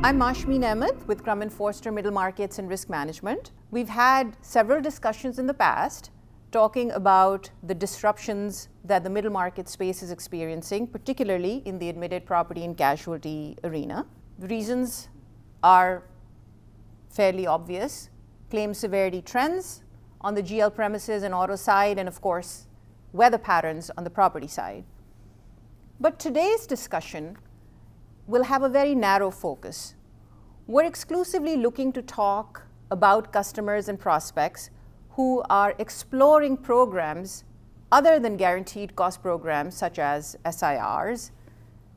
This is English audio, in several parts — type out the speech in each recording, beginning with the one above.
I'm Mahshameen Ahmad with Crum Forster Middle Markets and Risk Management. We've had several discussions in the past talking about the disruptions that the middle market space is experiencing, particularly in the admitted property and casualty arena. The reasons are fairly obvious: claim severity trends on the GL premises and auto side, and of course, weather patterns on the property side. But today's discussion will have a very narrow focus. We're exclusively looking to talk about customers and prospects who are exploring programs other than guaranteed cost programs such as SIRs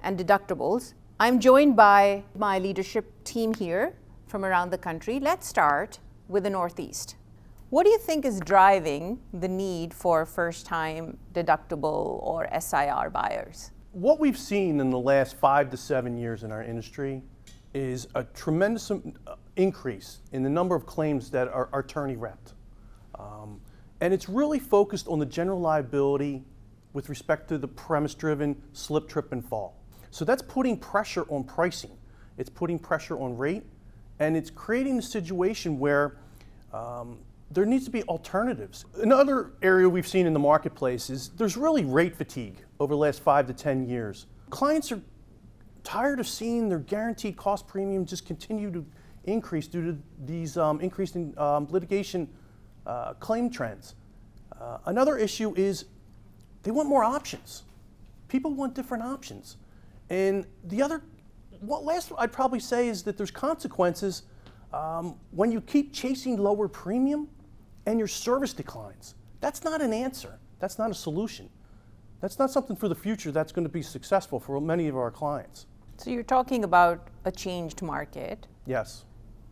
and deductibles. I'm joined by my leadership team here from around the country. Let's start with the Northeast. What do you think is driving the need for first-time deductible or SIR buyers? What we've seen in the last 5 to 7 years in our industry is a tremendous increase in the number of claims that are attorney-repped. And it's really focused on the general liability with respect to the premise-driven slip, trip, and fall. So that's putting pressure on pricing. It's putting pressure on rate, and it's creating a situation where there needs to be alternatives. Another area we've seen in the marketplace is there's really rate fatigue over the last 5 to 10 years. Clients are tired of seeing their guaranteed cost premium just continue to increase due to these increasing litigation claim trends. Another issue is they want more options. People want different options. And last I'd probably say is that there's consequences when you keep chasing lower premium and your service declines. That's not an answer. That's not a solution. That's not something for the future that's going to be successful for many of our clients. So you're talking about a changed market. Yes.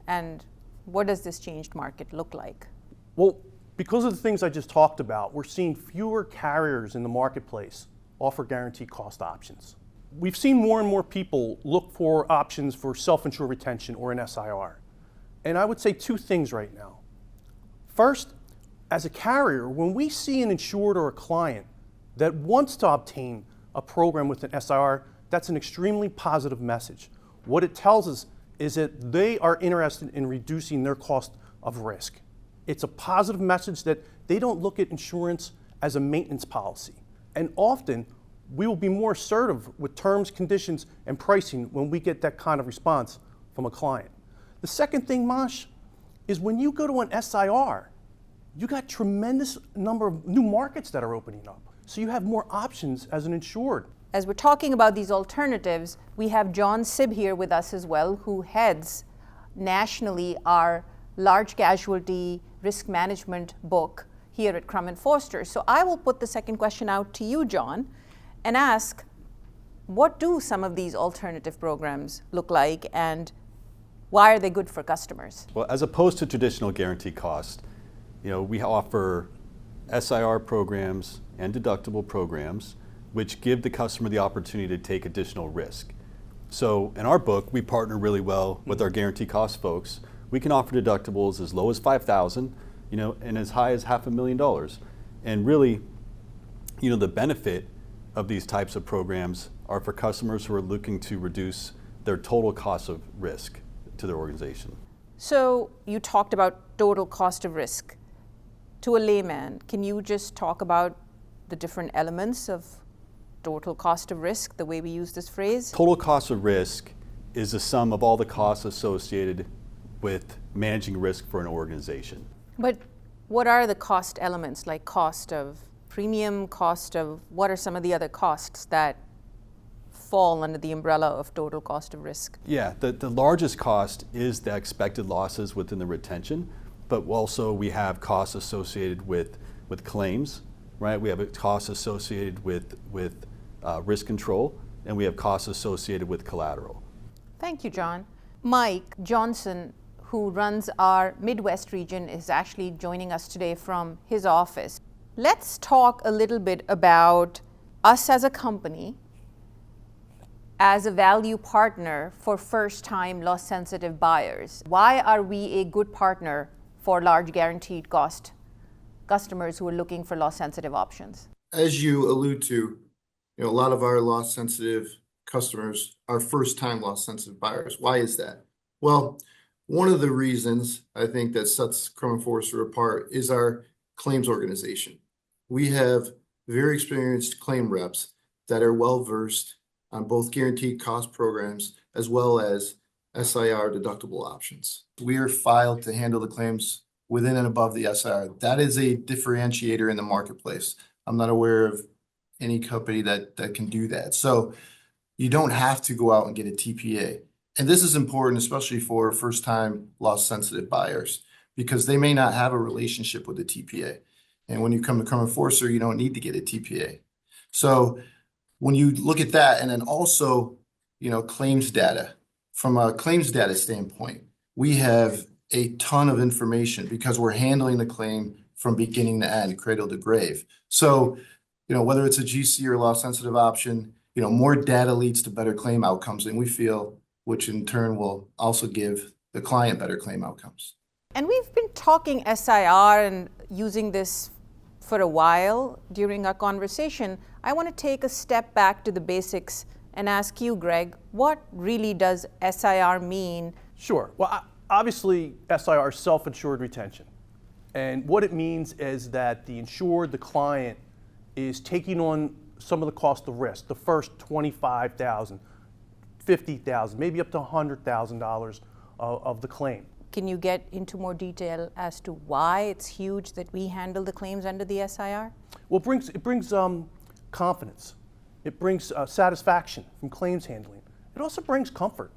And what does this changed market look like? Well, because of the things I just talked about, we're seeing fewer carriers in the marketplace offer guaranteed cost options. We've seen more and more people look for options for self-insured retention or an SIR. And I would say two things right now. First, as a carrier, when we see an insured or a client that wants to obtain a program with an SIR, that's an extremely positive message. What it tells us is that they are interested in reducing their cost of risk. It's a positive message that they don't look at insurance as a maintenance policy. And often, we will be more assertive with terms, conditions, and pricing when we get that kind of response from a client. The second thing, Mosh, is when you go to an SIR, you got tremendous number of new markets that are opening up. So you have more options as an insured. As we're talking about these alternatives, we have John Sibb here with us as well, who heads nationally our large casualty risk management book here at Crum Forster. So I will put the second question out to you, John, and ask, what do some of these alternative programs look like, and why are they good for customers? Well, as opposed to traditional guaranteed cost, we offer SIR programs and deductible programs which give the customer the opportunity to take additional risk. So in our book, we partner really well with our guaranteed cost folks. We can offer deductibles as low as $5,000, and as high as $500,000. And really, the benefit of these types of programs are for customers who are looking to reduce their total cost of risk to their organization. So you talked about total cost of risk. To a layman, can you just talk about the different elements of total cost of risk, the way we use this phrase? Total cost of risk is the sum of all the costs associated with managing risk for an organization. But what are the cost elements, like cost of premium, what are some of the other costs that fall under the umbrella of total cost of risk? Yeah, the largest cost is the expected losses within the retention, but also we have costs associated with claims, right? We have costs associated with risk control, and we have costs associated with collateral. Thank you, John. Mike Johnson, who runs our Midwest region, is actually joining us today from his office. Let's talk a little bit about us as a company, as a value partner for first-time loss-sensitive buyers. Why are we a good partner for large guaranteed cost customers who are looking for loss-sensitive options? As you allude to, a lot of our loss-sensitive customers are first-time loss-sensitive buyers. Why is that? Well, one of the reasons I think that sets Crum Forster apart is our claims organization. We have very experienced claim reps that are well-versed on both guaranteed cost programs as well as SIR deductible options. We are filed to handle the claims within and above the SIR. That is a differentiator in the marketplace. I'm not aware of any company that can do that. So you don't have to go out and get a TPA. And this is important, especially for first-time loss-sensitive buyers, because they may not have a relationship with the TPA. And when you come to Crum Forster, you don't need to get a TPA. So when you look at that, and then also, claims data, from a claims data standpoint, we have a ton of information because we're handling the claim from beginning to end, cradle to grave. So, whether it's a GC or loss-sensitive option, more data leads to better claim outcomes, and we feel, which in turn will also give the client better claim outcomes. And we've been talking SIR and using this for a while during our conversation. I want to take a step back to the basics and ask you, Greg, what really does SIR mean? Sure. Well, obviously, SIR is self-insured retention. And what it means is that the insured, the client, is taking on some of the cost of risk, the first $25,000, $50,000, maybe up to $100,000 of the claim. Can you get into more detail as to why it's huge that we handle the claims under the SIR? Well, it brings confidence. It brings satisfaction from claims handling. It also brings comfort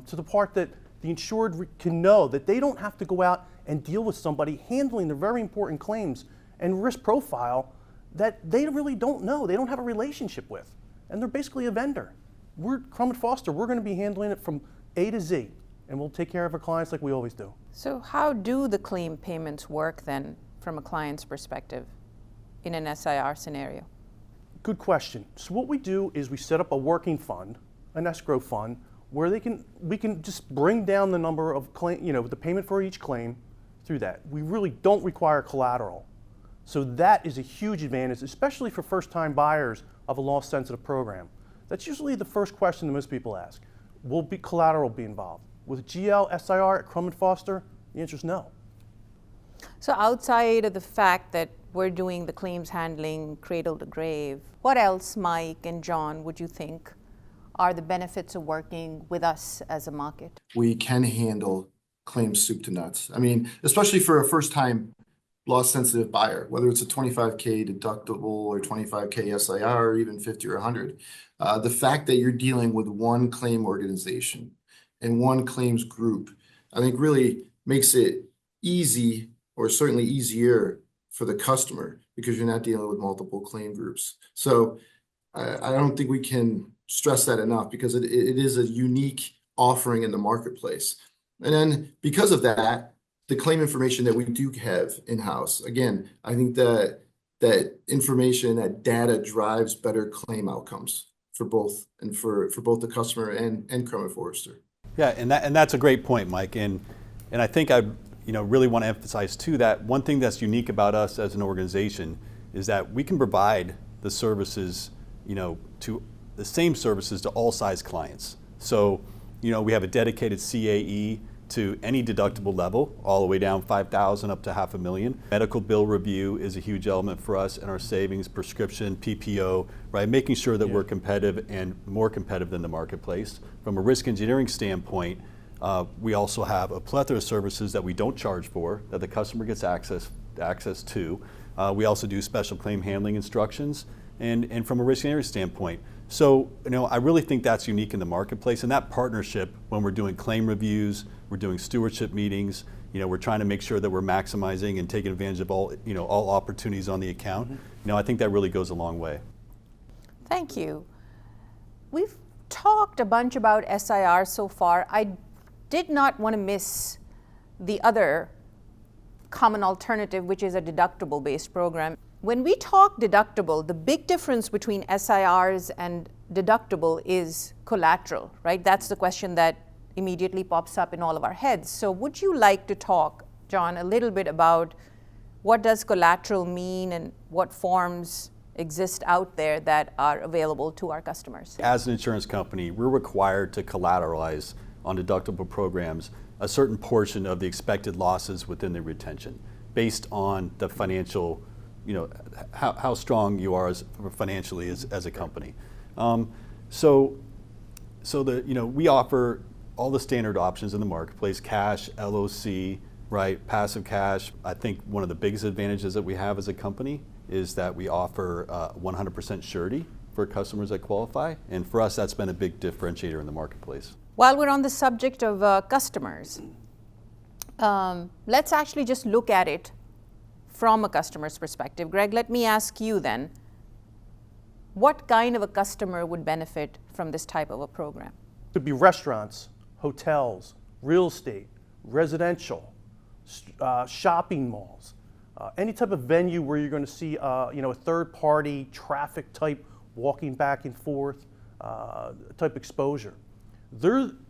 to the part that the insured can know that they don't have to go out and deal with somebody handling the very important claims and risk profile that they really don't know, they don't have a relationship with. And they're basically a vendor. We're Crum Forster, we're going to be handling it from A to Z, and we'll take care of our clients like we always do. So how do the claim payments work then from a client's perspective in an SIR scenario? Good question. So what we do is we set up a working fund, an escrow fund, where we can just bring down the number of the payment for each claim through that. We really don't require collateral. So that is a huge advantage, especially for first-time buyers of a loss-sensitive program. That's usually the first question that most people ask. Will collateral be involved? With GL, SIR at Crum Forster, the answer is no. So outside of the fact that we're doing the claims handling cradle to grave, what else, Mike and John, would you think are the benefits of working with us as a market? We can handle claims soup to nuts. I mean, especially for a first-time loss-sensitive buyer, whether it's a $25K deductible or $25K SIR or even $50 or $100. The fact that you're dealing with one claim organization and one claims group, I think really makes it easy, or certainly easier, for the customer because you're not dealing with multiple claim groups. So I don't think we can stress that enough because it is a unique offering in the marketplace. And then because of that, the claim information that we do have in-house, again, I think that information, that data drives better claim outcomes for both the customer and Crum Forster. Yeah, and that's a great point, Mike. And I think I really want to emphasize too that one thing that's unique about us as an organization is that we can provide the services, to the same services to all size clients. So, we have a dedicated CAE to any deductible level, all the way down $5,000 up to $500,000. Medical bill review is a huge element for us in our savings, prescription, PPO, right? Making sure that we're competitive and more competitive than the marketplace. From a risk engineering standpoint, we also have a plethora of services that we don't charge for, that the customer gets access to. We also do special claim handling instructions, and from a risk engineering standpoint. So, I really think that's unique in the marketplace, and that partnership when we're doing claim reviews, we're doing stewardship meetings, we're trying to make sure that we're maximizing and taking advantage of all opportunities on the account. Mm-hmm. I think that really goes a long way. Thank you. We've talked a bunch about SIR so far. I did not want to miss the other common alternative, which is a deductible-based program. When we talk deductible, the big difference between SIRs and deductible is collateral, right? That's the question that immediately pops up in all of our heads. So would you like to talk, John, a little bit about what does collateral mean and what forms exist out there that are available to our customers? As an insurance company, we're required to collateralize on deductible programs a certain portion of the expected losses within the retention based on the financial, how strong you are financially as a company. We offer all the standard options in the marketplace: cash, LOC, right, passive cash. I think one of the biggest advantages that we have as a company is that we offer 100% surety for customers that qualify, and for us that's been a big differentiator in the marketplace. While we're on the subject of customers, let's actually just look at it from a customer's perspective. Greg, let me ask you then, what kind of a customer would benefit from this type of a program? It could be restaurants, hotels, real estate, residential, shopping malls, any type of venue where you're going to see a third-party traffic type walking back and forth type exposure.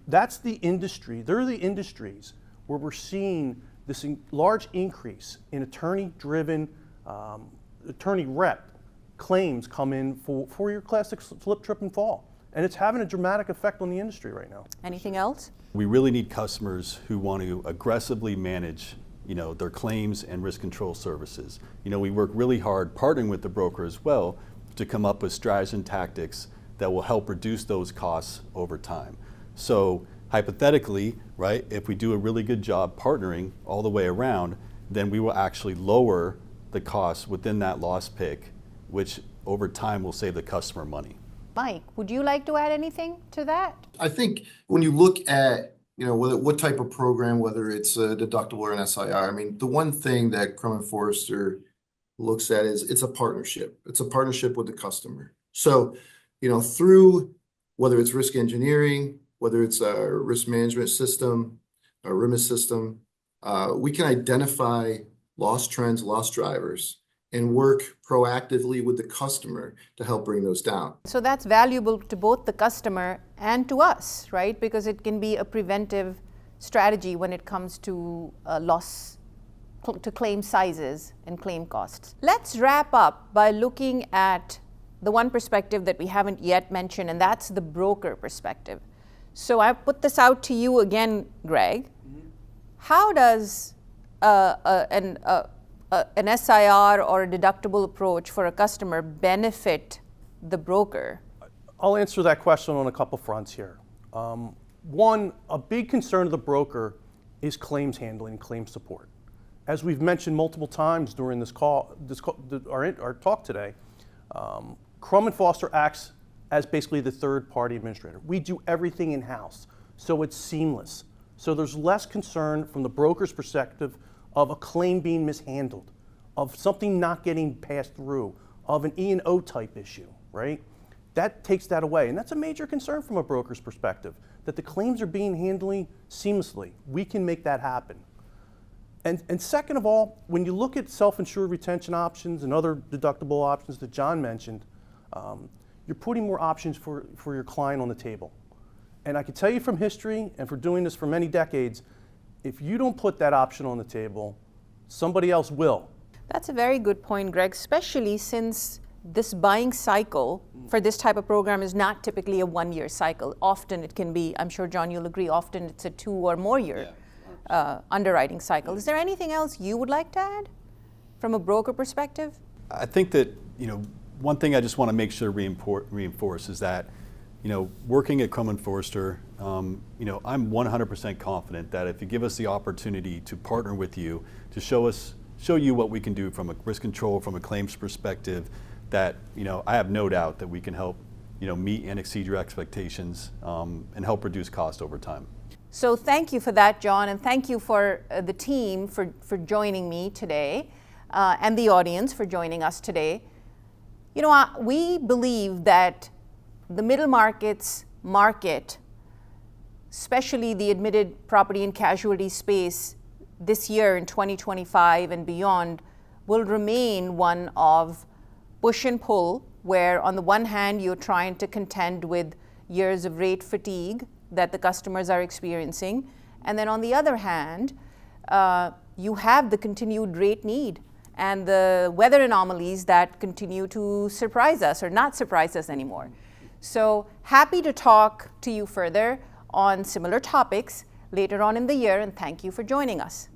That's the industry. They're the industries where we're seeing this large increase in attorney-driven, attorney rep claims come in for your classic slip, trip, and fall. And it's having a dramatic effect on the industry right now. Anything else? We really need customers who want to aggressively manage their claims and risk control services. We work really hard partnering with the broker as well to come up with strategies and tactics that will help reduce those costs over time. So hypothetically, right, if we do a really good job partnering all the way around, then we will actually lower the costs within that loss pick, which over time will save the customer money. Mike, would you like to add anything to that? I think when you look at what type of program, whether it's a deductible or an SIR, I mean, the one thing that Crum Forster looks at is it's a partnership. It's a partnership with the customer. So, through whether it's risk engineering, whether it's a risk management system, a RMIS system, we can identify loss trends, loss drivers, and work proactively with the customer to help bring those down. So that's valuable to both the customer and to us, right? Because it can be a preventive strategy when it comes to to claim sizes and claim costs. Let's wrap up by looking at the one perspective that we haven't yet mentioned, and that's the broker perspective. So I put this out to you again, Greg. Mm-hmm. How does an SIR or a deductible approach for a customer benefit the broker? I'll answer that question on a couple fronts here. One, a big concern of the broker is claims handling and claims support. As we've mentioned multiple times during our talk today, Crum Forster acts as basically the third-party administrator. We do everything in-house, so it's seamless. So there's less concern from the broker's perspective of a claim being mishandled, of something not getting passed through, of an E&O type issue, right? That takes that away, and that's a major concern from a broker's perspective, that the claims are being handled seamlessly. We can make that happen. And second of all, when you look at self-insured retention options and other deductible options that John mentioned, you're putting more options for your client on the table. And I can tell you from history, and for doing this for many decades, if you don't put that option on the table, somebody else will. That's a very good point, Greg, especially since this buying cycle for this type of program is not typically a one-year cycle. Often it can be, I'm sure, John, you'll agree, often it's a 2 or more year underwriting cycle. Is there anything else you would like to add from a broker perspective? I think that, one thing I just want to make sure reinforce is that, working at Crum Forster, I'm 100% confident that if you give us the opportunity to partner with you, to show you what we can do from a risk control, from a claims perspective, that I have no doubt that we can help meet and exceed your expectations and help reduce cost over time. So thank you for that, John, and thank you for the team for joining me today and the audience for joining us today. We believe that the middle markets market, especially the admitted property and casualty space this year in 2025 and beyond, will remain one of push and pull, where on the one hand you're trying to contend with years of rate fatigue that the customers are experiencing, and then on the other hand you have the continued rate need and the weather anomalies that continue to surprise us or not surprise us anymore. So happy to talk to you further on similar topics later on in the year, and thank you for joining us.